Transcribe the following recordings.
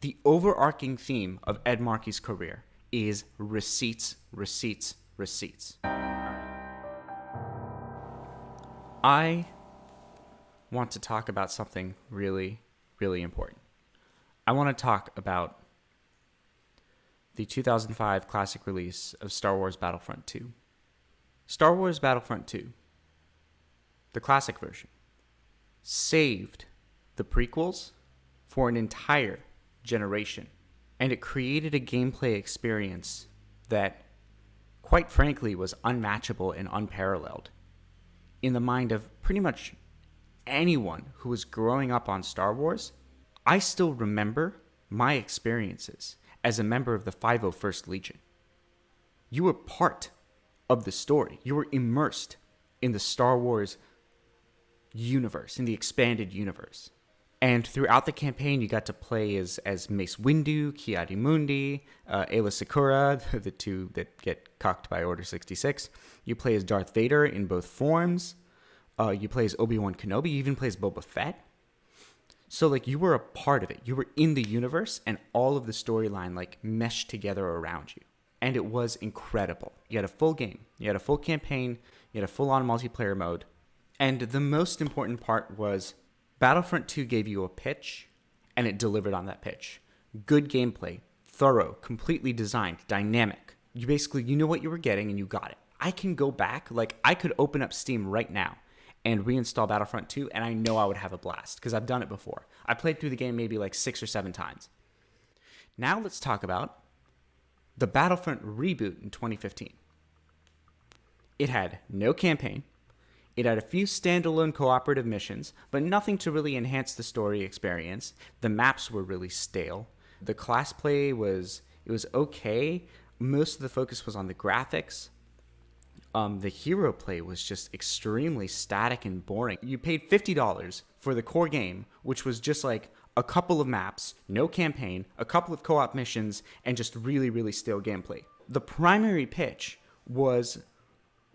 The overarching theme of Ed Markey's career is receipts, receipts, receipts. I want to talk about something really, really important. I want to talk about the 2005 classic release of Star Wars Battlefront 2. Star Wars Battlefront 2, the classic version, saved the prequels for an entire generation, and it created a gameplay experience that, quite frankly, was unmatchable and unparalleled in the mind of pretty much anyone who was growing up on Star Wars. I still remember my experiences as a member of the 501st Legion. You were part of the story. You were immersed in the Star Wars universe, in the expanded universe. And throughout the campaign, you got to play as Mace Windu, Ki-Adi-Mundi, Aayla Secura, the two that get cucked by Order 66. You play as Darth Vader in both forms. You play as Obi-Wan Kenobi. You even play as Boba Fett. So, you were a part of it. You were in the universe, and all of the storyline, meshed together around you. And it was incredible. You had a full game. You had a full campaign. You had a full-on multiplayer mode. And the most important part was Battlefront 2 gave you a pitch, and it delivered on that pitch. Good gameplay, thorough, completely designed, dynamic. You know what you were getting, and you got it. I can go back, I could open up Steam right now and reinstall Battlefront 2, and I know I would have a blast, because I've done it before. I played through the game maybe 6 or 7 times. Now let's talk about the Battlefront reboot in 2015. It had no campaign. It had a few standalone cooperative missions, but nothing to really enhance the story experience. The maps were really stale. The class play was okay. Most of the focus was on the graphics. The hero play was just extremely static and boring. You paid $50 for the core game, which was just a couple of maps, no campaign, a couple of co-op missions, and just really, really stale gameplay. The primary pitch was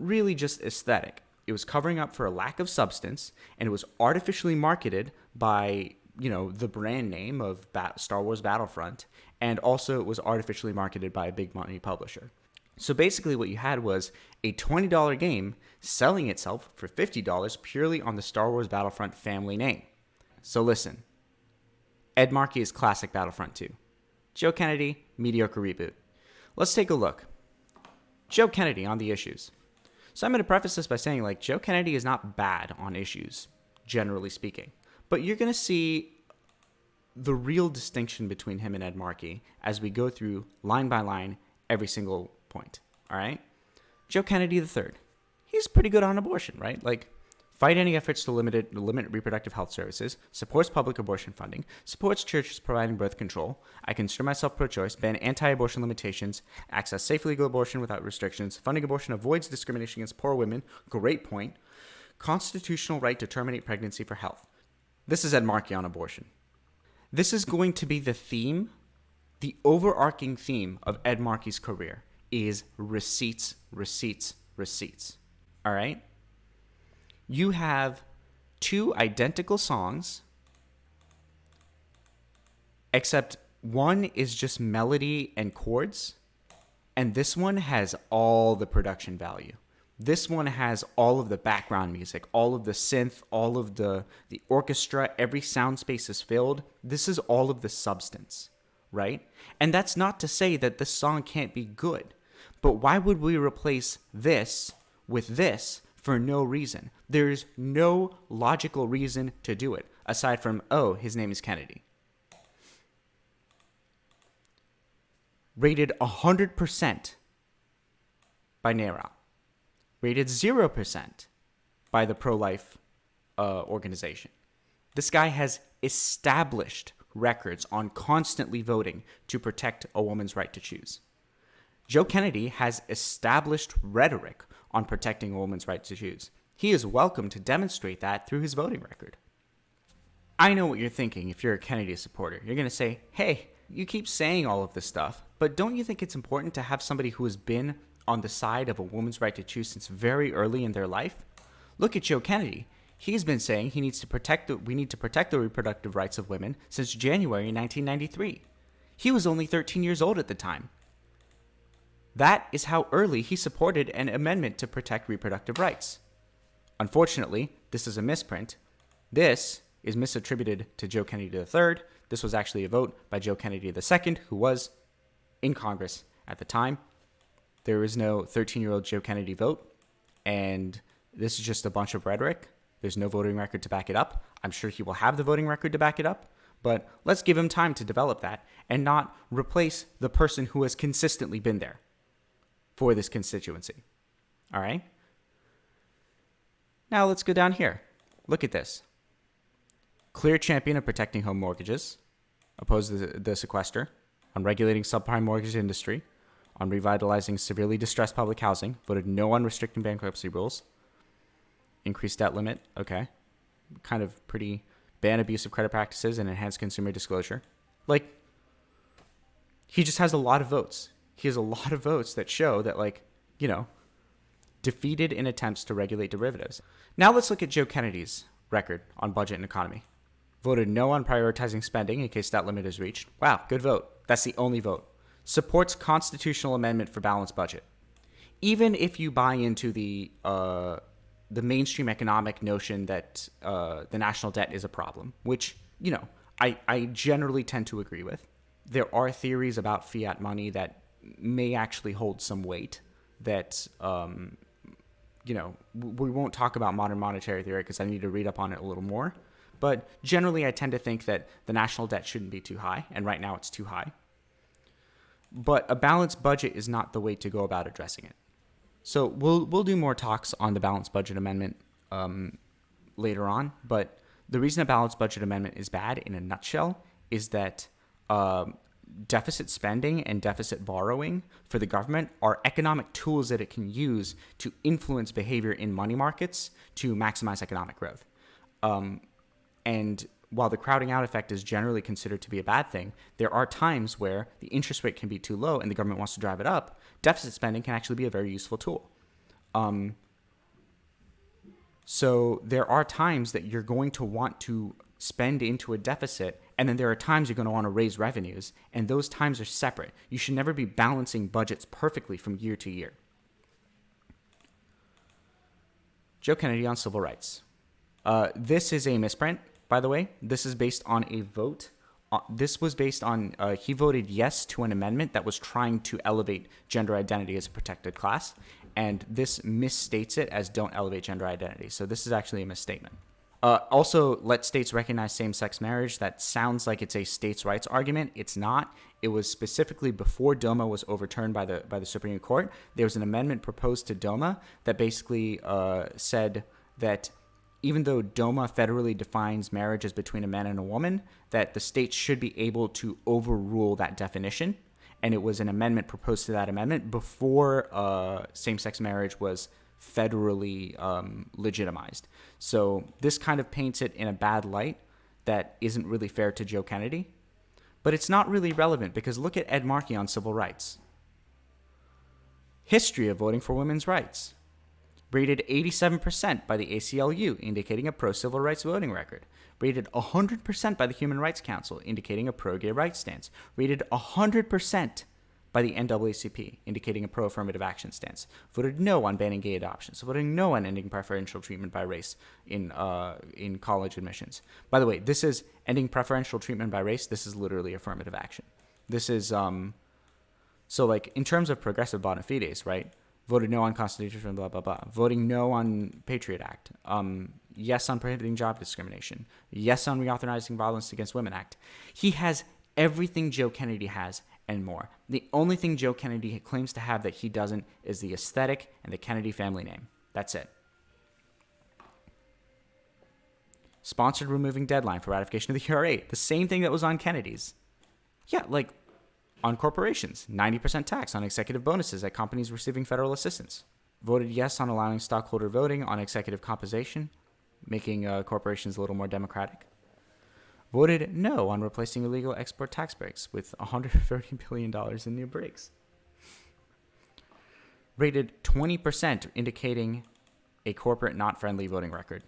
really just aesthetic. It was covering up for a lack of substance, and it was artificially marketed by, the brand name of Star Wars Battlefront, and also it was artificially marketed by a big money publisher. So basically what you had was a $20 game selling itself for $50 purely on the Star Wars Battlefront family name. So listen, Ed Markey's classic Battlefront 2. Joe Kennedy, mediocre reboot. Let's take a look. Joe Kennedy on the issues. So I'm going to preface this by saying, Joe Kennedy is not bad on issues, generally speaking. But you're going to see the real distinction between him and Ed Markey as we go through line by line every single point. All right? Joe Kennedy III. He's pretty good on abortion, right? Fight any efforts to limit reproductive health services, supports public abortion funding, supports churches providing birth control. I consider myself pro-choice, ban anti-abortion limitations, access safe legal abortion without restrictions, funding abortion avoids discrimination against poor women. Great point. Constitutional right to terminate pregnancy for health. This is Ed Markey on abortion. This is going to be the theme, the overarching theme of Ed Markey's career is receipts, receipts, receipts. All right? You have 2 identical songs, except one is just melody and chords, and this one has all the production value. This one has all of the background music, all of the synth, all of the orchestra, every sound space is filled. This is all of the substance, right? And that's not to say that this song can't be good, but why would we replace this with this for no reason? There's no logical reason to do it, aside from, oh, his name is Kennedy. Rated 100% by NARA. Rated 0% by the pro-life organization. This guy has established records on constantly voting to protect a woman's right to choose. Joe Kennedy has established rhetoric on protecting a woman's right to choose. He is welcome to demonstrate that through his voting record. I know what you're thinking if you're a Kennedy supporter. You're going to say, hey, you keep saying all of this stuff, but don't you think it's important to have somebody who has been on the side of a woman's right to choose since very early in their life? Look at Joe Kennedy. He's been saying we need to protect the reproductive rights of women since January 1993. He was only 13 years old at the time. That is how early he supported an amendment to protect reproductive rights. Unfortunately, this is a misprint. This is misattributed to Joe Kennedy III. This was actually a vote by Joe Kennedy II, who was in Congress at the time. There is no 13-year-old Joe Kennedy vote, and this is just a bunch of rhetoric. There's no voting record to back it up. I'm sure he will have the voting record to back it up, but let's give him time to develop that and not replace the person who has consistently been there for this constituency. All right? Now let's go down here. Look at this. Clear champion of protecting home mortgages, opposed the sequester, on regulating subprime mortgage industry, on revitalizing severely distressed public housing, voted no on restricting bankruptcy rules, increased debt limit, okay, kind of pretty, ban abusive credit practices and enhance consumer disclosure. Like, he just has a lot of votes. He has a lot of votes that show that, like, you know, defeated in attempts to regulate derivatives. Now let's look at Joe Kennedy's record on budget and economy. Voted no on prioritizing spending in case that limit is reached. Wow, good vote. That's the only vote. Supports constitutional amendment for balanced budget. Even if you buy into the mainstream economic notion that the national debt is a problem, which, you know, I generally tend to agree with. There are theories about fiat money that may actually hold some weight that, you know, we won't talk about modern monetary theory because I need to read up on it a little more. But generally, I tend to think that the national debt shouldn't be too high, and right now it's too high. But a balanced budget is not the way to go about addressing it. So we'll do more talks on the balanced budget amendment later on. But the reason a balanced budget amendment is bad, in a nutshell, is that deficit spending and deficit borrowing for the government are economic tools that it can use to influence behavior in money markets to maximize economic growth. And while the crowding out effect is generally considered to be a bad thing, there are times where the interest rate can be too low and the government wants to drive it up. Deficit spending can actually be a very useful tool. So there are times that you're going to want to spend into a deficit, and then there are times you're going to want to raise revenues, and those times are separate. You should never be balancing budgets perfectly from year to year. Joe Kennedy on civil rights. This is a misprint, by the way. This is based on a vote. This was based on, he voted yes to an amendment that was trying to elevate gender identity as a protected class, and this misstates it as don't elevate gender identity. So this is actually a misstatement. Also, let states recognize same-sex marriage. That sounds like it's a states' rights argument. It's not. It was specifically before DOMA was overturned by the Supreme Court. There was an amendment proposed to DOMA that basically said that even though DOMA federally defines marriage as between a man and a woman, that the states should be able to overrule that definition. And it was an amendment proposed to that amendment before same-sex marriage was federally legitimized. So this kind of paints it in a bad light that isn't really fair to Joe Kennedy. But it's not really relevant because look at Ed Markey on civil rights. History of voting for women's rights. Rated 87% by the ACLU, indicating a pro-civil rights voting record. Rated 100% by the Human Rights Council, indicating a pro-gay rights stance. Rated 100% by the NAACP, indicating a pro-affirmative action stance. Voted no on banning gay adoptions. Voting no on ending preferential treatment by race in college admissions. By the way, this is ending preferential treatment by race. This is literally affirmative action. This is, so like in terms of progressive bona fides, right? Voted no on Constitution, blah, blah, blah. Voting no on Patriot Act. Yes on prohibiting job discrimination. Yes on reauthorizing Violence Against Women Act. He has everything Joe Kennedy has and more. The only thing Joe Kennedy claims to have that he doesn't is the aesthetic and the Kennedy family name. That's it. Sponsored removing deadline for ratification of the ERA. The same thing that was on Kennedy's. Yeah, like on corporations, 90% tax on executive bonuses at companies receiving federal assistance. Voted yes on allowing stockholder voting on executive compensation, making corporations a little more democratic. Voted no on replacing illegal export tax breaks with $130 billion in new breaks. Rated 20%, indicating a corporate not friendly voting record.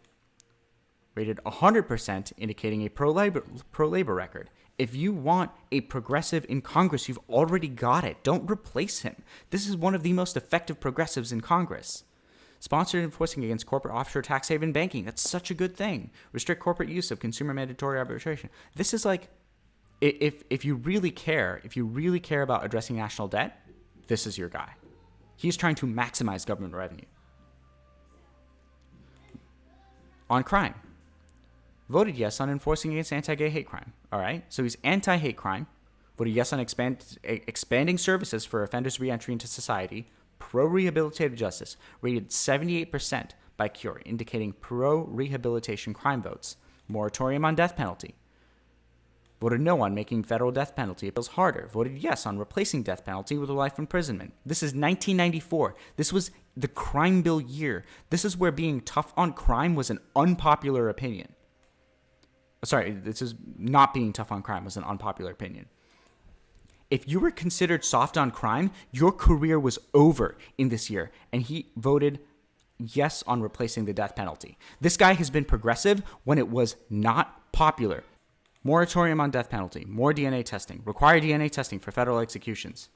Rated 100%, indicating a pro-labor record. If you want a progressive in Congress, you've already got it. Don't replace him. This is one of the most effective progressives in Congress. Sponsored enforcing against corporate offshore tax haven banking. That's such a good thing. Restrict corporate use of consumer mandatory arbitration. This is like, if you really care about addressing national debt, this is your guy. He's trying to maximize government revenue. On crime. Voted yes on enforcing against anti-gay hate crime. All right. So he's anti-hate crime. Voted yes on expanding services for offenders' re-entry into society. Pro-rehabilitative justice. Rated 78% by Cure, indicating pro-rehabilitation crime votes. Moratorium on death penalty. Voted no on making federal death penalty appeals harder. Voted yes on replacing death penalty with a life imprisonment. This is 1994. This was the crime bill year. This is where being tough on crime was an unpopular opinion. Sorry, this is not being tough on crime was an unpopular opinion. If you were considered soft on crime, your career was over in this year. And he voted yes on replacing the death penalty. This guy has been progressive when it was not popular. Moratorium on death penalty, more DNA testing, require DNA testing for federal executions.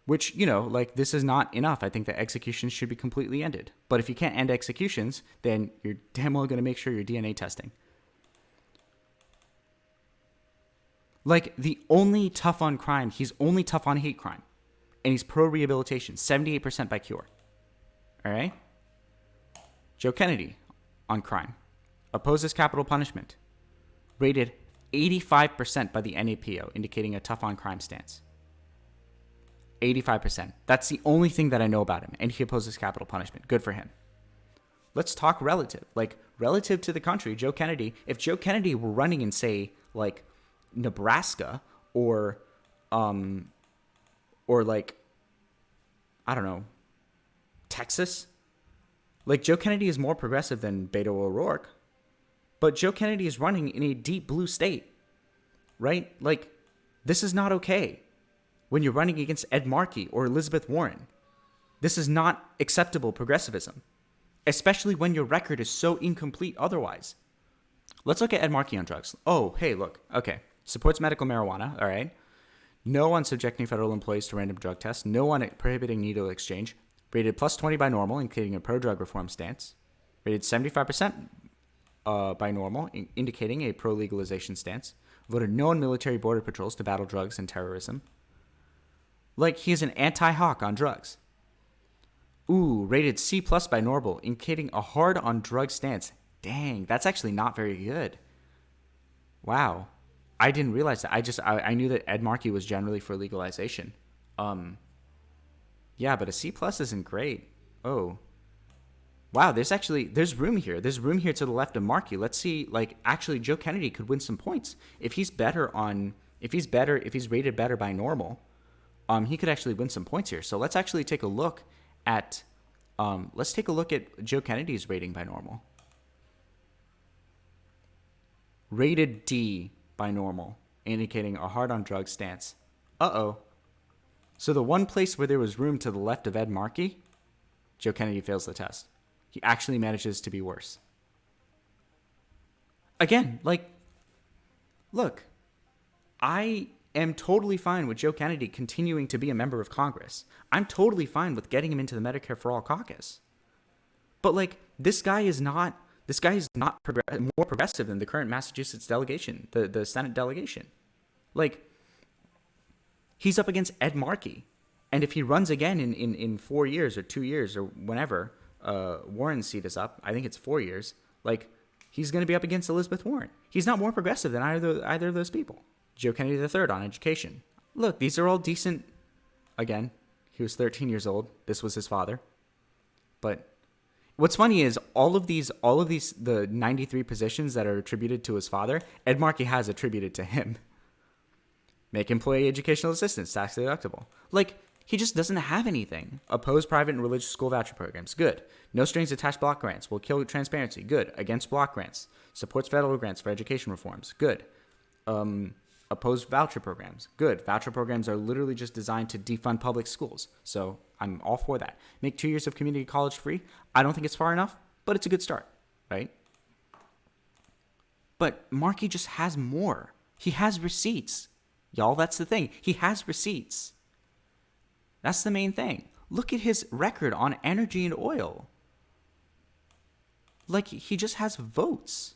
Which, this is not enough. I think that executions should be completely ended. But if you can't end executions, then you're damn well going to make sure you're DNA testing. The only tough on crime, he's only tough on hate crime. And he's pro-rehabilitation, 78% by Cure. All right? Joe Kennedy on crime. Opposes capital punishment. Rated 85% by the NAPO, indicating a tough on crime stance. 85%. That's the only thing that I know about him. And he opposes capital punishment. Good for him. Let's talk relative. Relative to the country, Joe Kennedy, if Joe Kennedy were running in, say, Nebraska or I don't know, Texas, Joe Kennedy is more progressive than Beto O'Rourke, but Joe Kennedy is running in a deep blue state, right? This is not okay when you're running against Ed Markey or Elizabeth Warren. This is not acceptable progressivism, especially when your record is so incomplete otherwise. Let's look at Ed Markey on drugs. Oh, hey, look. Okay. Supports medical marijuana. All right. No on subjecting federal employees to random drug tests. No on prohibiting needle exchange. Rated plus 20 by normal, indicating a pro-drug reform stance. Rated 75% by normal, indicating a pro-legalization stance. Voted no on military border patrols to battle drugs and terrorism. He is an anti-hawk on drugs. Ooh, rated C plus by normal, indicating a hard on drug stance. Dang, that's actually not very good. Wow. I didn't realize that. I knew that Ed Markey was generally for legalization. Yeah, but a C plus isn't great. Oh. Wow, there's room here. There's room here to the left of Markey. Let's see, actually Joe Kennedy could win some points. If he's rated better by normal, he could actually win some points here. So let's actually take a look at Joe Kennedy's rating by normal. Rated D by normal, indicating a hard on drugs stance. Uh-oh. So the one place where there was room to the left of Ed Markey, Joe Kennedy fails the test. He actually manages to be worse. Again, look, I am totally fine with Joe Kennedy continuing to be a member of Congress. I'm totally fine with getting him into the Medicare for All caucus. But this guy is not more progressive than the current Massachusetts delegation, the Senate delegation. He's up against Ed Markey. And if he runs again in 4 years or 2 years or whenever Warren's seat is up, I think it's 4 years, he's going to be up against Elizabeth Warren. He's not more progressive than either of those people. Joe Kennedy III on education. Look, these are all decent. Again, he was 13 years old. This was his father. But what's funny is all of these, the 93 positions that are attributed to his father, Ed Markey has attributed to him. Make employee educational assistance tax deductible. He just doesn't have anything. Oppose private and religious school voucher programs. Good. No strings attached block grants. Will kill transparency. Good. Against block grants. Supports federal grants for education reforms. Good. Oppose voucher programs. Good. Voucher programs are literally just designed to defund public schools. So I'm all for that. Make 2 years of community college free. I don't think it's far enough, but it's a good start, right? But Markey just has more. He has receipts. Y'all, that's the thing. He has receipts. That's the main thing. Look at his record on energy and oil. Like, he just has votes.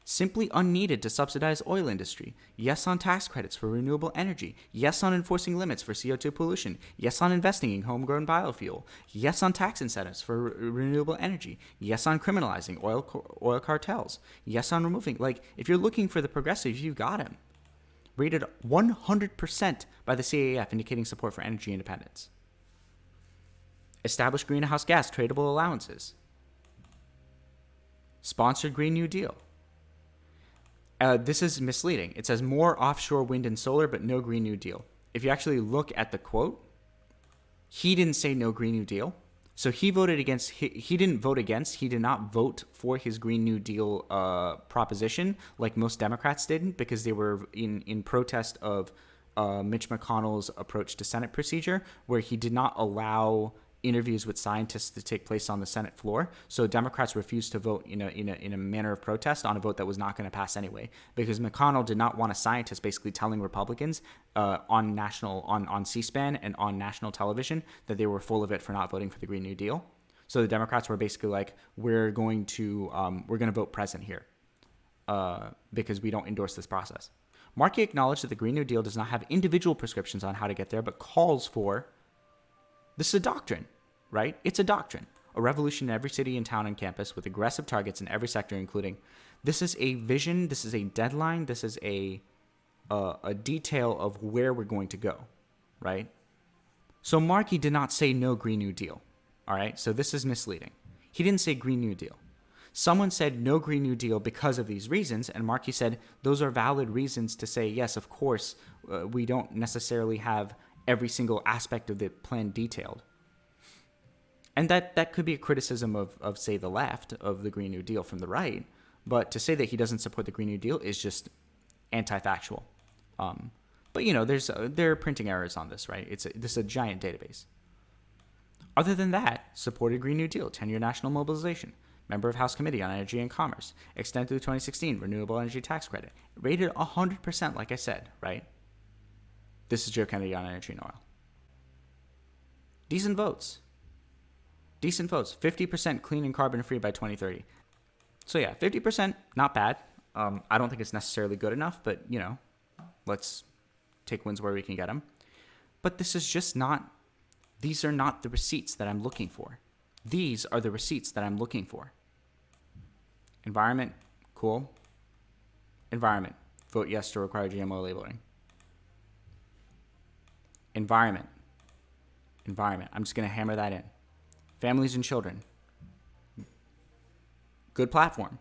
Simply unneeded to subsidize oil industry. Yes on tax credits for renewable energy. Yes on enforcing limits for CO2 pollution. Yes on investing in homegrown biofuel. Yes on tax incentives for renewable energy. Yes on criminalizing oil cartels. Yes on removing. Like, if you're looking for the progressives, you've got him. Rated 100% by the CAF, indicating support for energy independence. Established greenhouse gas tradable allowances. Sponsored Green New Deal. This is misleading. It says more offshore wind and solar, but no Green New Deal. If you actually look at the quote, he didn't say no Green New Deal. So he voted against, he didn't vote against, he did not vote for his Green New Deal proposition like most Democrats didn't, because they were in protest of Mitch McConnell's approach to Senate procedure, where he did not allow interviews with scientists to take place on the Senate floor. So Democrats refused to vote in a manner of protest on a vote that was not going to pass anyway, because McConnell did not want a scientist basically telling Republicans on C-SPAN and on national television that they were full of it for not voting for the Green New Deal. So the Democrats were basically like, we're going to vote present here because we don't endorse this process. Markey acknowledged that the Green New Deal does not have individual prescriptions on how to get there, but calls for, this is a doctrine, right? It's a doctrine. A revolution in every city and town and campus with aggressive targets in every sector, including, this is a vision, this is a deadline, this is a detail of where we're going to go, right? So Markey did not say no Green New Deal, all right? So this is misleading. He didn't say Green New Deal. Someone said no Green New Deal because of these reasons, and Markey said those are valid reasons to say, yes, of course, we don't necessarily have every single aspect of the plan detailed. And that could be a criticism of, say, the left of the Green New Deal from the right. But to say that he doesn't support the Green New Deal is just anti-factual. But, there are printing errors on this, right? This is a giant database. Other than that, supported Green New Deal, 10-year national mobilization, member of House Committee on Energy and Commerce, extend through 2016, renewable energy tax credit, rated 100%, like I said, right? This is Joe Kennedy on energy and oil. Decent votes. 50% clean and carbon free by 2030. So yeah, 50%, not bad. I don't think it's necessarily good enough, but let's take wins where we can get them. But this is just not, these are not the receipts that I'm looking for. These are the receipts that I'm looking for. Environment, cool. Environment, vote yes to require GMO labeling. Environment. I'm just going to hammer that in. Families and children. Good platform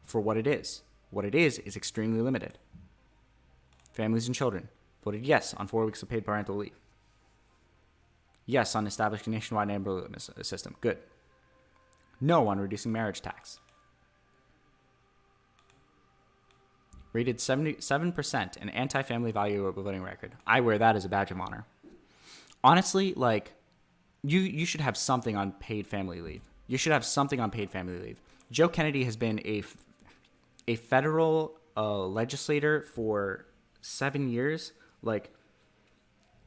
for what it is. What it is extremely limited. Families and children. Voted yes on 4 weeks of paid parental leave. Yes on establishing a nationwide ambulance system. Good. No on reducing marriage tax. Rated 77%, an anti-family value voting record. I wear that as a badge of honor. Honestly, like, you should have something on paid family leave. You should have something on paid family leave. Joe Kennedy has been a federal legislator for 7 years. Like,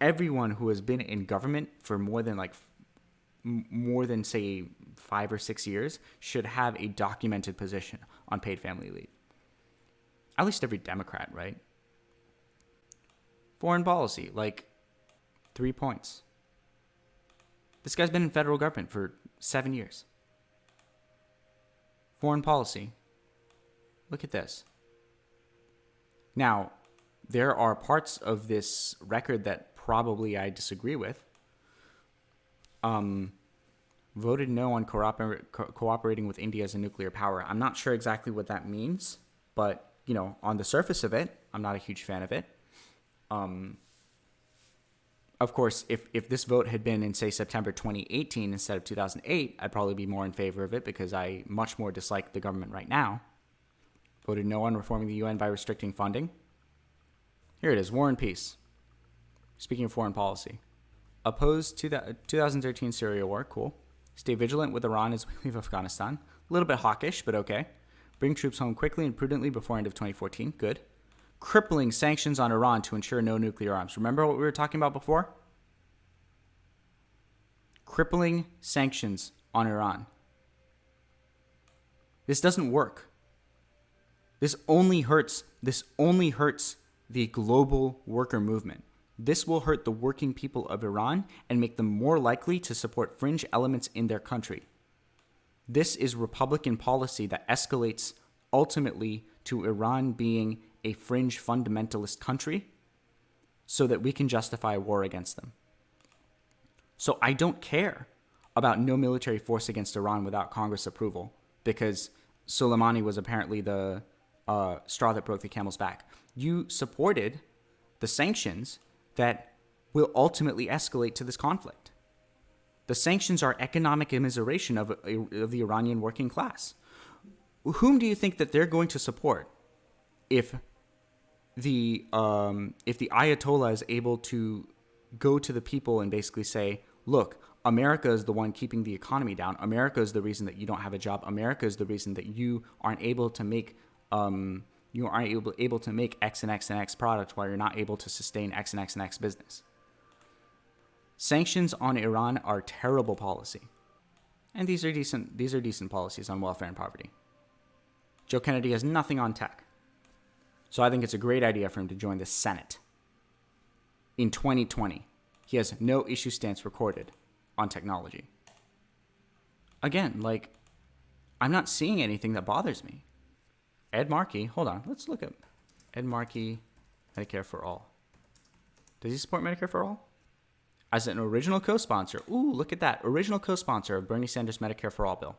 everyone who has been in government for more than say 5 or 6 years should have a documented position on paid family leave. At least every Democrat, right? Foreign policy, like 3 points. This guy's been in federal government for 7 years. Foreign policy. Look at this. Now, there are parts of this record that probably I disagree with. Voted no on cooperating with India as a nuclear power. I'm not sure exactly what that means, but on the surface of it, I'm not a huge fan of it. Of course, if this vote had been in, say, September 2018 instead of 2008, I'd probably be more in favor of it because I much more dislike the government right now. Voted no on reforming the UN by restricting funding. Here it is, War and Peace. Speaking of foreign policy. Opposed to the 2013 Syria war, cool. Stay vigilant with Iran as we leave Afghanistan. A little bit hawkish, but okay. Bring troops home quickly and prudently before end of 2014, good. crippling sanctions on Iran to ensure no nuclear arms. Remember what we were talking about before? Crippling sanctions on Iran. This doesn't work. This only hurts the global worker movement. This will hurt the working people of Iran and make them more likely to support fringe elements in their country. This is Republican policy that escalates ultimately to Iran being a fringe fundamentalist country so that we can justify a war against them. So I don't care about no military force against Iran without Congress approval, because Soleimani was apparently the straw that broke the camel's back. You supported the sanctions that will ultimately escalate to this conflict. The sanctions are economic immiseration of the Iranian working class. Whom do you think that they're going to support if the Ayatollah is able to go to the people and basically say, look, America is the one keeping the economy down. America is the reason that you don't have a job. America is the reason that you aren't able to make X and X and X product while you're not able to sustain X and X and X business. Sanctions on Iran are terrible policy. And these are decent policies on welfare and poverty. Joe Kennedy has nothing on tech. So I think it's a great idea for him to join the Senate. In 2020, he has no issue stance recorded on technology. Again, like, I'm not seeing anything that bothers me. Ed Markey, hold on, let's look at Ed Markey, Medicare for All. Does he support Medicare for All? As an original co-sponsor, ooh, look at that, original co-sponsor of Bernie Sanders' Medicare for All bill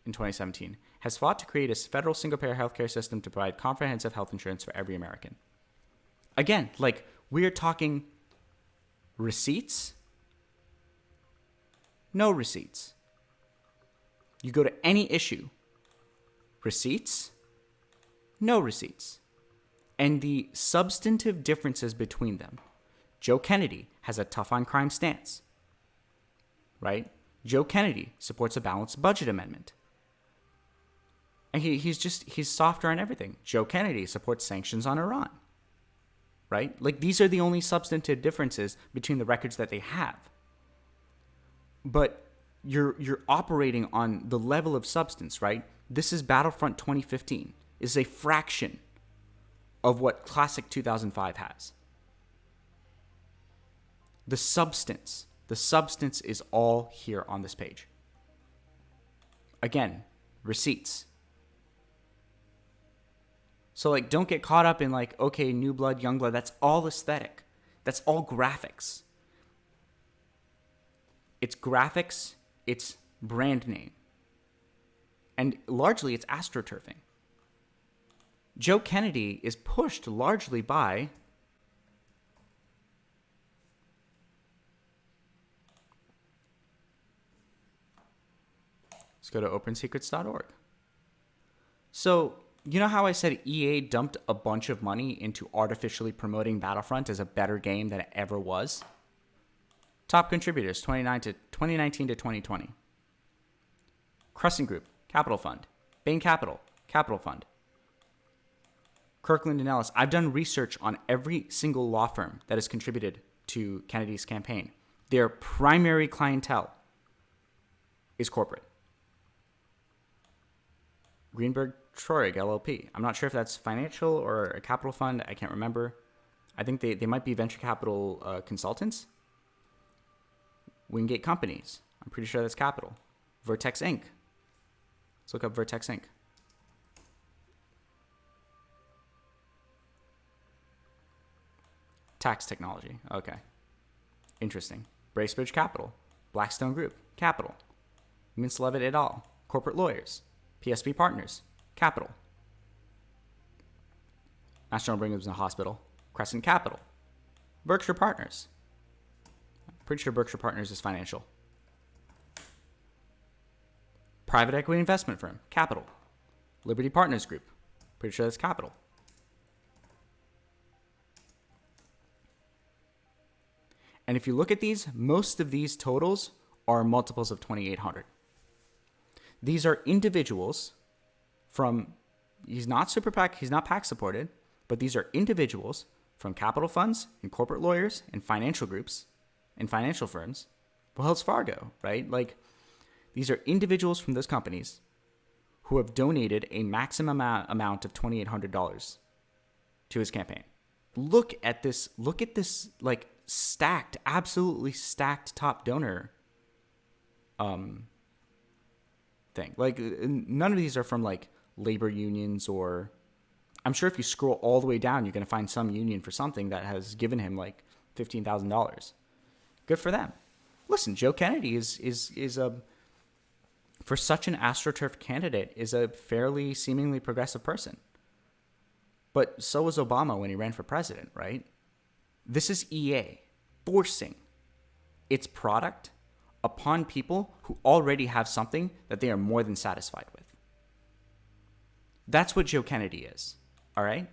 in 2017, has fought to create a federal single-payer healthcare system to provide comprehensive health insurance for every American. Again, like, we're talking receipts, no receipts. You go to any issue, receipts, no receipts. And the substantive differences between them. Joe Kennedy has a tough on crime stance, right? Joe Kennedy supports a balanced budget amendment. And he's softer on everything. Joe Kennedy supports sanctions on Iran, right? Like, these are the only substantive differences between the records that they have. But you're operating on the level of substance, right? This is Battlefront 2015. It's a fraction of what Classic 2005 has. The substance is all here on this page. Again, receipts. So, like, don't get caught up in, like, okay, new blood, young blood. That's all aesthetic. That's all graphics. It's graphics. It's brand name. And largely, it's astroturfing. Joe Kennedy is pushed largely by let's go to opensecrets.org. So, you know how I said EA dumped a bunch of money into artificially promoting Battlefront as a better game than it ever was? Top contributors, 2019 to 2020. Crescent Group, Capital Fund. Bain Capital, Capital Fund. Kirkland & Ellis. I've done research on every single law firm that has contributed to Kennedy's campaign. Their primary clientele is corporate. Greenberg Traurig, LLP. I'm not sure if that's financial or a capital fund. I can't remember. I think they might be venture capital consultants. Wingate Companies. I'm pretty sure that's capital. Vertex Inc. Let's look up Vertex Inc. Tax technology. Okay. Interesting. Bracebridge Capital. Blackstone Group. Capital. Mintz-Levitt et al. Corporate Lawyers. PSP Partners. Capital. National Brigham Young Hospital. Crescent Capital. Berkshire Partners. I'm pretty sure Berkshire Partners is financial. Private equity investment firm. Capital. Liberty Partners Group. Pretty sure that's capital. And if you look at these, most of these totals are multiples of 2,800. These are individuals from, he's not super PAC, he's not PAC supported, but these are individuals from capital funds and corporate lawyers and financial groups and financial firms. Wells Fargo, right? Like, these are individuals from those companies who have donated a maximum amount of $2,800 to his campaign. Look at this, like, stacked, absolutely stacked top donor thing. Like, none of these are from, like, labor unions, or I'm sure if you scroll all the way down, you're going to find some union for something that has given him like $15,000. Good for them. Listen, Joe Kennedy is a, for such an AstroTurf candidate, is a fairly seemingly progressive person. But so was Obama when he ran for president, right? This is EA forcing its product upon people who already have something that they are more than satisfied with. That's what Joe Kennedy is, all right?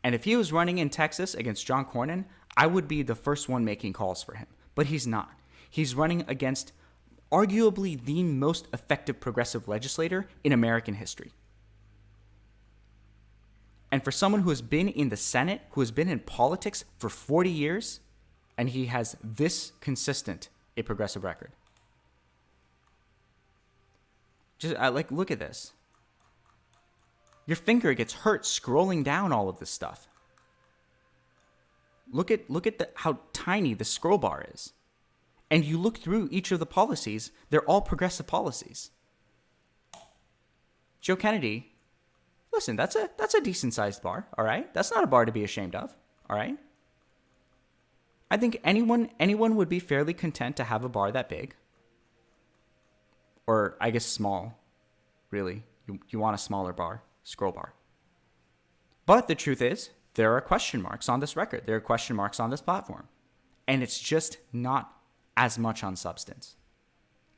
And if he was running in Texas against John Cornyn, I would be the first one making calls for him. But he's not. He's running against arguably the most effective progressive legislator in American history. And for someone who has been in the Senate, who has been in politics for 40 years, and he has this consistent a progressive record. Just look at this. Your finger gets hurt scrolling down all of this stuff. Look at how tiny the scroll bar is. And you look through each of the policies, they're all progressive policies. Joe Kennedy, listen, that's a decent sized bar, all right? That's not a bar to be ashamed of, all right? I think anyone would be fairly content to have a bar that big. Or I guess small, really. You want a smaller bar. Scroll bar. But the truth is, there are question marks on this record. There are question marks on this platform. And it's just not as much on substance.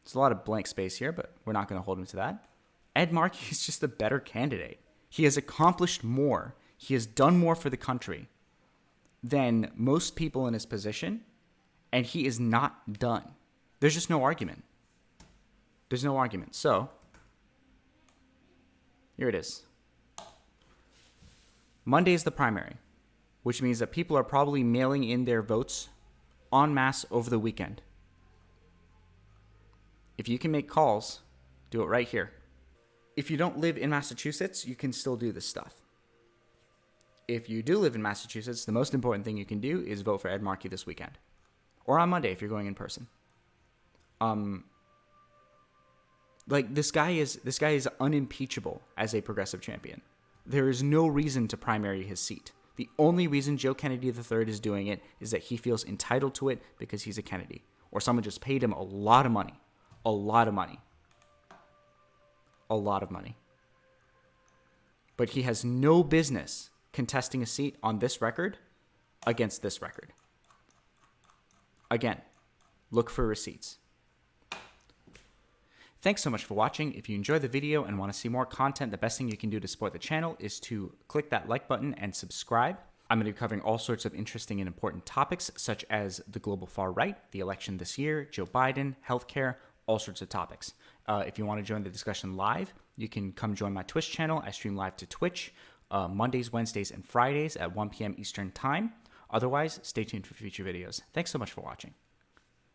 There's a lot of blank space here, but we're not going to hold him to that. Ed Markey is just a better candidate. He has accomplished more. He has done more for the country than most people in his position, and he is not done. There's just no argument. There's no argument. So, here it is. Monday is the primary, which means that people are probably mailing in their votes en masse over the weekend. If you can make calls, do it right here. If you don't live in Massachusetts, you can still do this stuff. If you do live in Massachusetts, the most important thing you can do is vote for Ed Markey this weekend. Or on Monday if you're going in person. This guy is unimpeachable as a progressive champion. There is no reason to primary his seat. The only reason Joe Kennedy III is doing it is that he feels entitled to it because he's a Kennedy. Or someone just paid him a lot of money. A lot of money. A lot of money. But he has no business contesting a seat on this record against this record. Again, look for receipts. Thanks so much for watching. If you enjoyed the video and want to see more content, the best thing you can do to support the channel is to click that like button and subscribe. I'm going to be covering all sorts of interesting and important topics, such as the global far right, the election this year, Joe Biden, healthcare, all sorts of topics. If you want to join the discussion live, you can come join my Twitch channel. I stream live to Twitch Mondays, Wednesdays, and Fridays at 1 p.m. Eastern Time. Otherwise, stay tuned for future videos. Thanks so much for watching.